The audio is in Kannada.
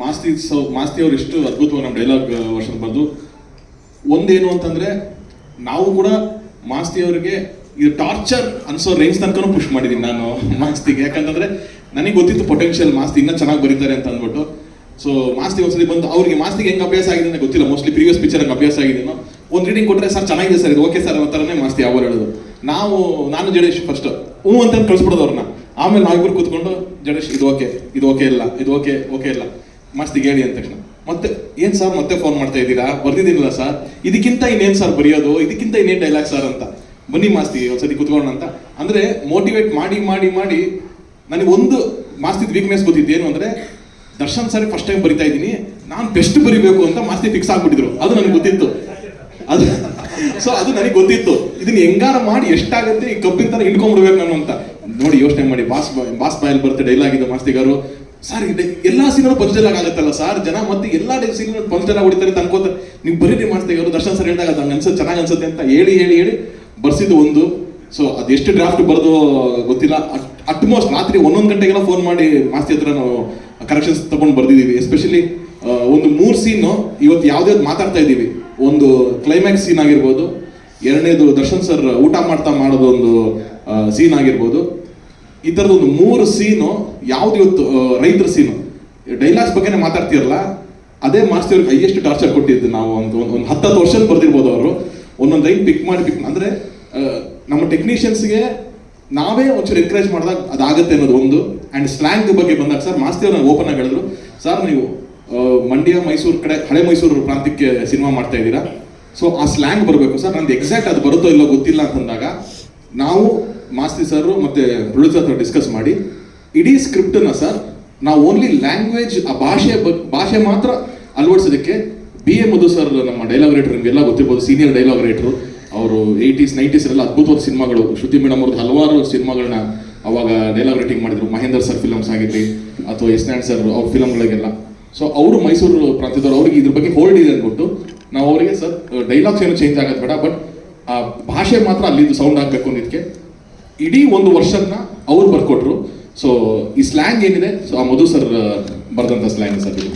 ಮಾಸ್ತಿ ಅವರು ಇಷ್ಟು ಅದ್ಭುತವಾಗಿ ನಮ್ಮ ಡೈಲಾಗ್ ವರ್ಷನ್ ಬರೆದು ಒಂದೇನು ಅಂತಂದ್ರೆ ನಾವು ಕೂಡ ಮಾಸ್ತಿ ಅವರಿಗೆ ಇದು ಟಾರ್ಚರ್ ಅನ್ಸೋ ರೇಂಜ್ ತನಕ ಪುಷ್ ಮಾಡಿದ್ದೀನಿ ನಾನು ಮಾಸ್ತಿಗೆ. ಯಾಕಂತಂದ್ರೆ ನನಗೆ ಗೊತ್ತಿತ್ತು ಪೊಟೆನ್ಷಿಯಲ್ ಮಾಸ್ತಿ ಇನ್ನೂ ಚೆನ್ನಾಗಿ ಬರೀತಾರೆ ಅಂತ ಅಂದ್ಬಿಟ್ಟು. ಸೊ ಮಾಸ್ತಿ ಒಂದ್ಸಲಿ ಬಂದು ಅವ್ರಿಗೆ ಮಾಸ್ತಿಗೆ ಹೆಂಗೆ ಅಭ್ಯಾಸ ಆಗಿದೆ ಅಂತ ಗೊತ್ತಿಲ್ಲ, ಮೋಸ್ಟ್ಲಿ ಪ್ರೀವಿಯಸ್ ಪಿಕ್ಚರ್ ಹಂಗೆ ಅಭ್ಯಾಸ ಆಗಿದೆನೋ. ಒಂದು ರೀಡಿಂಗ್ ಕೊಟ್ಟರೆ ಸರ್ ಚೆನ್ನಾಗಿದೆ ಸರ್, ಇದು ಓಕೆ ಸರ್ ಅನ್ನೋ ಥರನೇ ಮಾಸ್ತಿ ಯಾವಾಗ ಹೇಳೋದು. ನಾನು ಜಡೇಶ್ ಫಸ್ಟ್ ಅಂತ ಕಳಿಸ್ಬಿಡೋದು ಅವ್ರನ್ನ. ಆಮೇಲೆ ನಾವಿಬ್ಬರು ಕೂತ್ಕೊಂಡು ಜಡೇಶ್ ಇದು ಓಕೆ ಇಲ್ಲ, ಇದು ಓಕೆ ಇಲ್ಲ, ಮಾಸ್ತಿಗೆ ಹೇಳಿ ಅಂದ ತಕ್ಷಣ ಮತ್ತೆ ಏನ್ ಸರ್ ಮತ್ತೆ ಫೋನ್ ಮಾಡ್ತಾ ಇದ್ದೀರಾ, ಬರ್ದಿದ್ದೀನಿಲ್ಲ ಸರ್, ಇದಕ್ಕಿಂತ ಇನ್ನೇನು ಸರ್ ಬರೆಯೋದು, ಇದಕ್ಕಿಂತ ಇನ್ನೇನು ಡೈಲಾಗ್ ಸರ್ ಅಂತ, ಬನ್ನಿ ಮಾಸ್ತಿ ಒಂದ್ಸತಿ ಕುತ್ಕೊಳ್ಳೋಣ ಅಂತ. ಅಂದ್ರೆ ಮೋಟಿವೇಟ್ ಮಾಡಿ ಮಾಡಿ ಮಾಡಿ ನನಗೆ ಒಂದು ಮಾಸ್ತಿದ್ ವೀಕ್ನೆಸ್ ಗೊತ್ತಿದ್ದು ಏನು ಅಂದ್ರೆ, ದರ್ಶನ್ ಸರಿ ಫಸ್ಟ್ ಟೈಮ್ ಬರಿತಾ ಇದ್ದೀನಿ, ನಾನು ಬೆಸ್ಟ್ ಬರಿಬೇಕು ಅಂತ ಮಾಸ್ತಿ ಫಿಕ್ಸ್ ಆಗ್ಬಿಟ್ಟಿದ್ರು. ಅದು ನನಗೆ ಗೊತ್ತಿತ್ತು. ಅದು ನನಗೆ ಗೊತ್ತಿತ್ತು, ಇದನ್ನ ಹೆಂಗಾರ ಮಾಡಿ ಎಷ್ಟಾಗುತ್ತೆ ಈ ಕಬ್ಬಿನ ತರ ಹಿಡ್ಕೊಂಡ್ಬಿಡ್ಬೇಕು ನಾನು ಅಂತ. ನೋಡಿ ಯೋಚನೆ ಮಾಡಿ, ಬಾಸ್ ಬಾಯಲ್ಲಿ ಬರುತ್ತೆ ಡೈಲಾಗ್ ಇದು ಮಾಸ್ತಿಗಾರು ಸರ್, ಎಲ್ಲಾ ಸೀನ್ ಪಂಚಡೈಲಾಗ್ ಆಗುತ್ತಲ್ಲ ಸರ್, ಜನ ಮತ್ತೆ ಎಲ್ಲಾ ಸೀನ್ ಪಂಚಡೈಲಾಗ್ ಹೊಡಿತಾರೆ ಅಂತ ಅನ್ಕೋತಾರೆ. ನೀವು ಬರೀರಿ ಮಾಸ್ತಿಗಾರು, ದರ್ಶನ್ ಸರ್ ಹೇಳಿದಾಗ ನಂಗೆ ಅನ್ಸುತ್ತೆ ಚೆನ್ನಾಗಿ ಅನ್ಸುತ್ತೆ ಅಂತ ಹೇಳಿ ಬರ್ಸಿದ್ದು ಒಂದು. ಸೊ ಅದೆಷ್ಟು ಡ್ರಾಫ್ಟ್ ಬರೋದು ಗೊತ್ತಿಲ್ಲ. ಅಟ್ಮೋಸ್ಟ್ ರಾತ್ರಿ 11 ಗಂಟೆಗೆಲ್ಲ ಫೋನ್ ಮಾಡಿ ಮಾಸ್ತಿ ಹತ್ರ ನಾವು ಕರೆಕ್ಷನ್ಸ್ ತಗೊಂಡು ಬರ್ದಿದ್ದೀವಿ. ಎಸ್ಪೆಷಲಿ ಒಂದು 3 ಸೀನು ಇವತ್ತು ಯಾವ್ದಾವ್ದು ಮಾತಾಡ್ತಾ ಇದ್ದೀವಿ. ಒಂದು ಕ್ಲೈಮ್ಯಾಕ್ಸ್ ಸೀನ್ ಆಗಿರ್ಬೋದು, ಎರಡನೇದು ದರ್ಶನ್ ಸರ್ ಊಟ ಮಾಡೋದು ಒಂದು ಸೀನ್ ಆಗಿರ್ಬೋದು. ಈ ಥರದ್ದು ಒಂದು 3 ಸೀನು ಯಾವ್ದು ಇವತ್ತು ರೈತರ ಸೀನು ಡೈಲಾಗ್ಸ್ ಬಗ್ಗೆನೇ ಮಾತಾಡ್ತಿರಲ್ಲ, ಅದೇ ಮಾಸ್ತಿ ಅವ್ರಿಗೆ ಹೈಯೆಸ್ಟ್ ಟಾರ್ಚರ್ ಕೊಟ್ಟಿದ್ದು. ನಾವು ಒಂದು 10 ವರ್ಷ ಬರ್ದಿರ್ಬೋದು. ಅವರು ಒಂದೊಂದು ಲೈನ್ ಪಿಕ್ ಮಾಡಿ ಅಂದ್ರೆ ನಮ್ಮ ಟೆಕ್ನಿಷಿಯನ್ಸ್ಗೆ ನಾವೇ ಒಂಚೂರು ಎನ್ಕರೇಜ್ ಮಾಡಿದಾಗ ಅದಾಗುತ್ತೆ ಅನ್ನೋದು ಒಂದು. ಆ್ಯಂಡ್ ಸ್ಲ್ಯಾಂಗ್ ಬಗ್ಗೆ ಬಂದಾಗ ಸರ್ ಮಾಸ್ತಿ ಅವ್ರು ನಂಗೆ ಓಪನ್ ಆಗಿ ಹೇಳಿದ್ರು, ಸರ್ ನೀವು ಮಂಡ್ಯ ಮೈಸೂರು ಕಡೆ ಹಳೆ ಮೈಸೂರು ಪ್ರಾಂತ್ಯಕ್ಕೆ ಸಿನಿಮಾ ಮಾಡ್ತಾ ಇದ್ದೀರಾ, ಸೊ ಆ ಸ್ಲ್ಯಾಂಗ್ ಬರಬೇಕು ಸರ್, ನಂದು ಎಕ್ಸಾಕ್ಟ್ ಅದು ಬರುತ್ತೋ ಇಲ್ಲೋ ಗೊತ್ತಿಲ್ಲ ಅಂತಂದಾಗ ನಾವು ಮಾಸ್ತಿ ಸರ್ ಮತ್ತೆ ಪ್ರೊಡ್ಯೂಸರ್ ಹತ್ರ ಡಿಸ್ಕಸ್ ಮಾಡಿ ಇಡೀ ಸ್ಕ್ರಿಪ್ಟನ್ನ ಸರ್ ನಾವು ಓನ್ಲಿ ಲ್ಯಾಂಗ್ವೇಜ್ ಆ ಭಾಷೆ ಮಾತ್ರ ಅಳವಡಿಸೋದಕ್ಕೆ BA ಮಧು ಸರ್ ನಮ್ಮ ಡೈಲಾಗ್ ರೈಟರ್, ನಿಮಗೆಲ್ಲ ಗೊತ್ತಿರ್ಬೋದು, ಸೀನಿಯರ್ ಡೈಲಾಗ್ ರೈಟರು. ಅವರು 80s 90s ಅದ್ಭುತವಾದ ಸಿನಿಮಾಗಳು, ಶ್ರುತಿ ಮೇಡಮ್ ಅವ್ರದ್ದು ಹಲವಾರು ಸಿನಿಮಾಗಳನ್ನ ಅವಾಗ ಡೈಲಾಗ್ ರೈಟಿಂಗ್ ಮಾಡಿದ್ರು. ಮಹೇಂದರ್ ಸರ್ ಫಿಲಮ್ಸ್ ಆಗಿರಲಿ ಅಥವಾ ಎಸ್ ಸರ್ ಅವ್ರ ಫಿಲಮ್ಗಳಿಗೆಲ್ಲ. ಸೊ ಅವರು ಮೈಸೂರು ಪ್ರಾಂತ್ಯದವರು, ಅವ್ರಿಗೆ ಇದ್ರ ಬಗ್ಗೆ ಹೋಲ್ಡ್ ಇದೆ ಅಂದ್ಬಿಟ್ಟು ನಾವು ಅವರಿಗೆ ಸರ್ ಡೈಲಾಗ್ಸ್ ಏನು ಚೇಂಜ್ ಆಗೋದು ಬೇಡ, ಬಟ್ ಆ ಭಾಷೆ ಮಾತ್ರ ಅಲ್ಲಿದ್ದು ಸೌಂಡ್ ಆಗಬೇಕು ಅನ್ನೋದಕ್ಕೆ ಇಡೀ 1 ವರ್ಷನ ಅವ್ರು ಬರ್ಕೊಟ್ರು. ಸೊ ಈ ಸ್ಲ್ಯಾಂಗ್ ಏನಿದೆ, ಸೊ ಆ ಮಧು ಸರ್ ಬರೆದಂಥ ಸ್ಲ್ಯಾಂಗ್ ಸರ್ ಇದು.